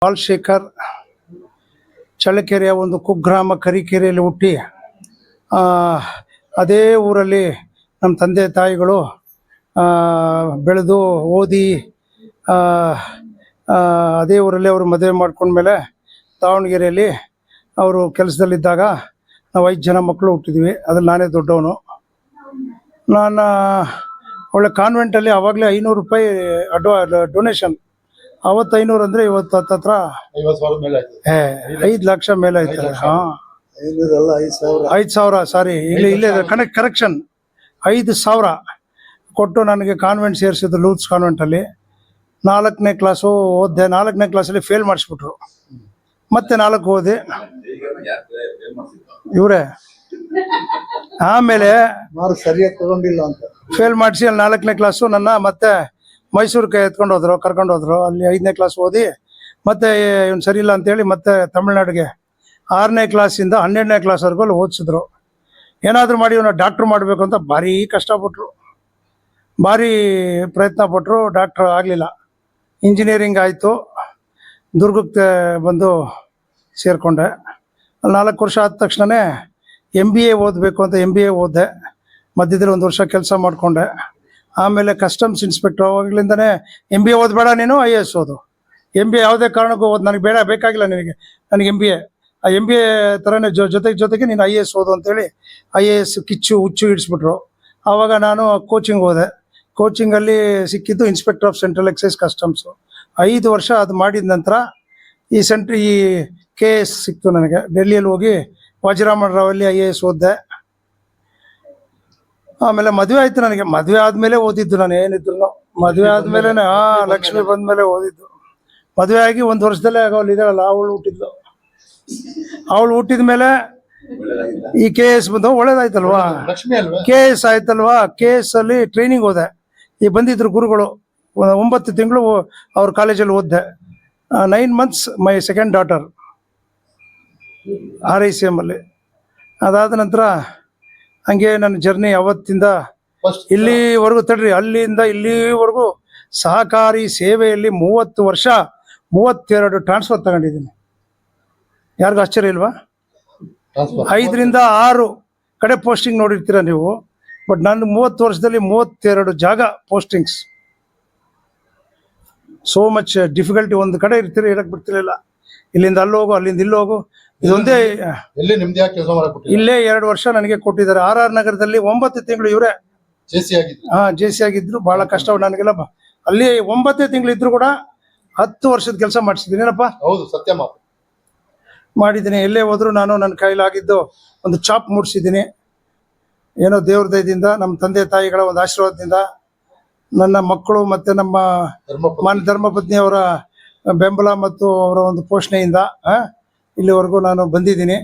ಬಾಲಶೇಖರ್ ಚಳ್ಳಕೆರೆಯ ಒಂದು ಕುಗ್ರಾಮ ಕರಿಕೆರೆಯಲ್ಲಿ ಹುಟ್ಟಿ ಅದೇ ಊರಲ್ಲಿ ನಮ್ಮ ತಂದೆ ತಾಯಿಗಳು ಬೆಳೆದು ಓದಿ ಅದೇ ಊರಲ್ಲಿ ಅವರು ಮದುವೆ ಮಾಡ್ಕೊಂಡ್ಮೇಲೆ ದಾವಣಗೆರೆಯಲ್ಲಿ ಅವರು ಕೆಲಸದಲ್ಲಿದ್ದಾಗ ನಾವು 5 ಜನ ಮಕ್ಕಳು ಹುಟ್ಟಿದ್ವಿ. ಅದ್ರಲ್ಲಿ ನಾನೇ ದೊಡ್ಡವನು. ನಾನು ಒಳ್ಳೆ ಕಾನ್ವೆಂಟಲ್ಲಿ ಆವಾಗಲೇ 500 ರೂಪಾಯಿ ಡೊನೇಷನ್. ಅವತ್ತು 500 ಅಂದರೆ ಇವತ್ತು ಹತ್ತತ್ರ 5 ಲಕ್ಷ ಮೇಲೆ ಆಯ್ತು. ಹಾಂ, 5,000 ಸಾರಿ, ಇಲ್ಲೇ ಕರೆಕ್ಷನ್ 5,000 ಕೊಟ್ಟು ನನಗೆ ಕಾನ್ವೆಂಟ್ ಸೇರಿಸಿದ್ರು. ಲೂತ್ಸ್ ಕಾನ್ವೆಂಟಲ್ಲಿ 4ನೇ ಕ್ಲಾಸು ಓದಿದೆ. 4ನೇ ಕ್ಲಾಸಲ್ಲಿ ಫೇಲ್ ಮಾಡಿಸ್ಬಿಟ್ರು. ಮತ್ತೆ 4 ಓದಿ ಇವರೇ. ಆಮೇಲೆ ಸರಿಯಾಗಿ ತಗೊಂಡಿಲ್ಲ ಅಂತ ಫೇಲ್ ಮಾಡಿಸಿ ಅಲ್ಲಿ 4ನೇ ಕ್ಲಾಸು ನನ್ನ ಮತ್ತೆ ಮೈಸೂರಿಗೆ ಕರ್ಕೊಂಡು ಹೋದ್ರು. ಅಲ್ಲಿ 5ನೇ ಕ್ಲಾಸ್ ಓದಿ ಮತ್ತೆ ಇವ್ನು ಸರಿ ಇಲ್ಲ ಅಂತೇಳಿ ಮತ್ತೆ ತಮಿಳ್ನಾಡಿಗೆ 6ನೇ ಕ್ಲಾಸಿಂದ 12ನೇ ಕ್ಲಾಸ್ವರೆಗೂ ಅಲ್ಲಿ ಓದಿಸಿದ್ರು. ಏನಾದರೂ ಮಾಡಿ ಇವನು ಡಾಕ್ಟ್ರು ಮಾಡಬೇಕು ಅಂತ ಭಾರಿ ಕಷ್ಟಪಟ್ಟರು, ಭಾರಿ ಪ್ರಯತ್ನ ಪಟ್ಟರು. ಡಾಕ್ಟ್ರು ಆಗಲಿಲ್ಲ. ಇಂಜಿನಿಯರಿಂಗ್ ಆಯಿತು. ದುರ್ಗಕ್ಕೆ ಬಂದು ಸೇರಿಕೊಂಡೆ. ಅಲ್ಲಿ 4 ವರ್ಷ ಆದ ತಕ್ಷಣವೇ MBA ಓದಬೇಕು ಅಂತ MBA ಓದಿದೆ. ಮಧ್ಯದಲ್ಲಿ 1 ವರ್ಷ ಕೆಲಸ ಮಾಡಿಕೊಂಡೆ. ಆಮೇಲೆ ಕಸ್ಟಮ್ಸ್ ಇನ್ಸ್ಪೆಕ್ಟರ್. ಅವಾಗಲಿಂದನೇ MBA ಓದಬೇಡ ನೀನು, IAS ಓದು. MBA ಯಾವುದೇ ಕಾರಣಕ್ಕೂ ಓದು, ನನಗೆ ಬೇಕಾಗಿಲ್ಲ ನಿನಗೆ, ನನಗೆ MBA. ಆ MBA ಥರನೇ ಜೊತೆಗೆ ನೀನು IAS ಓದು ಅಂತೇಳಿ IAS ಹುಚ್ಚು ಹಿಡಿಸ್ಬಿಟ್ರು. ಆವಾಗ ನಾನು ಕೋಚಿಂಗ್ ಹೋದೆ. ಕೋಚಿಂಗಲ್ಲಿ ಸಿಕ್ಕಿದ್ದು inspector of central exercise customs. 5 ವರ್ಷ ಅದು ಮಾಡಿದ ನಂತರ ಈ KS ಸಿಕ್ತು ನನಗೆ. ಡೆಲ್ಲಿಯಲ್ಲಿ ಹೋಗಿ ವಜ್ರಮನ್ ರಾವಲ್ಲಿ IAS ಓದಿದೆ. ಆಮೇಲೆ ಮದುವೆ ಆಯ್ತು ನನಗೆ. ಮದುವೆ ಆದಮೇಲೆ ಓದಿದ್ದು ನಾನು, ಏನಿದ್ರು ಮದುವೆ ಆದಮೇಲೆ ಲಕ್ಷ್ಮಿ ಬಂದಮೇಲೆ ಓದಿದ್ದು. ಮದುವೆ ಆಗಿ 1 ವರ್ಷದಲ್ಲೇ ಅವಳು ಇದ್ದಾಳಲ್ಲ, ಅವಳು ಹುಟ್ಟಿದ ಮೇಲೆ ಈ KS ಬಂದು ಒಳ್ಳೇದಾಯ್ತಲ್ವಾ. KS ಆಯ್ತಲ್ವಾ. KS ಅಲ್ಲಿ ಟ್ರೈನಿಂಗ್ ಹೋದೆ. ಈ ಬಂದಿದ್ರು ಗುರುಗಳು. 9 ತಿಂಗಳು ಅವ್ರ ಕಾಲೇಜಲ್ಲಿ ಓದಿದೆ. 9 months my second daughter RICM ಅಲ್ಲಿ. ಅದಾದ ನಂತರ ಹಂಗೆ ನನ್ನ ಜರ್ನಿ ಅವತ್ತಿಂದ ಇಲ್ಲಿವರೆಗೂ ಅಲ್ಲಿಂದ ಇಲ್ಲಿವರೆಗೂ ಸಹಕಾರಿ ಸೇವೆಯಲ್ಲಿ 30 ವರ್ಷ 32 ಟ್ರಾನ್ಸ್ಫರ್ ತಗೊಂಡಿದ್ದೀನಿ. ಯಾರಿಗೂ ಆಶ್ಚರ್ಯ ಇಲ್ವಾ? 5ರಿಂದ 6 ಕಡೆ ಪೋಸ್ಟಿಂಗ್ ನೋಡಿರ್ತೀರ ನೀವು. ಬಟ್ ನಾನು 30 ವರ್ಷದಲ್ಲಿ 32 ಜಾಗ ಪೋಸ್ಟಿಂಗ್ಸ್. So much difficulty. ಒಂದು ಕಡೆ ಇರಕ್ ಬಿಡ್ತಿರ್ಲಿಲ್ಲ. ಇಲ್ಲಿಂದ ಅಲ್ಲಿ ಹೋಗು, ಅಲ್ಲಿಂದ ಇಲ್ಲಿ ಹೋಗು. ಇದೊಂದೇ ಎಲ್ಲಿ ನಿಮ್ದಿಯಾಗಿ ಕೆಲಸ ಮಾಡಕ್ ಇಲ್ಲೇ 2 ವರ್ಷ ನನಗೆ ಕೊಟ್ಟಿದ್ದಾರೆ. RR ನಗರದಲ್ಲಿ 9 ತಿಂಗಳು ಇವರೇ ಜೆಸಿ ಆಗಿದ್ರು. JC ಆಗಿದ್ರು. ಬಹಳ ಕಷ್ಟ ನನಗೆಲ್ಲ ಅಲ್ಲಿ 9 ತಿಂಗಳು ಇದ್ರು ಕೂಡ 10 ವರ್ಷದ ಕೆಲಸ ಮಾಡಿಸಿದ್ದೀನಿ. ಏನಪ್ಪ ಹೌದು, ಸತ್ಯ ಮಾತು. ಮಾಡಿದ್ದೀನಿ. ಎಲ್ಲೇ ಹೋದ್ರು ನಾನು ನನ್ನ ಕೈಲಾಗಿದ್ದು ಒಂದು ಚಾಪ್ ಮೂಡಿಸಿದ್ದೀನಿ. ಏನೋ ದೇವ್ರ ದಯದಿಂದ, ನಮ್ಮ ತಂದೆ ತಾಯಿಗಳ ಒಂದು ಆಶೀರ್ವಾದದಿಂದ, ನನ್ನ ಮಕ್ಕಳು ಮತ್ತೆ ನಮ್ಮ ಧರ್ಮಪತ್ನಿಯವರ ಬೆಂಬಲ ಮತ್ತು ಅವರ ಒಂದು ಪೋಷಣೆಯಿಂದ ಇಲ್ಲಿವರೆಗೂ ನಾನು ಬಂದಿದ್ದೀನಿ.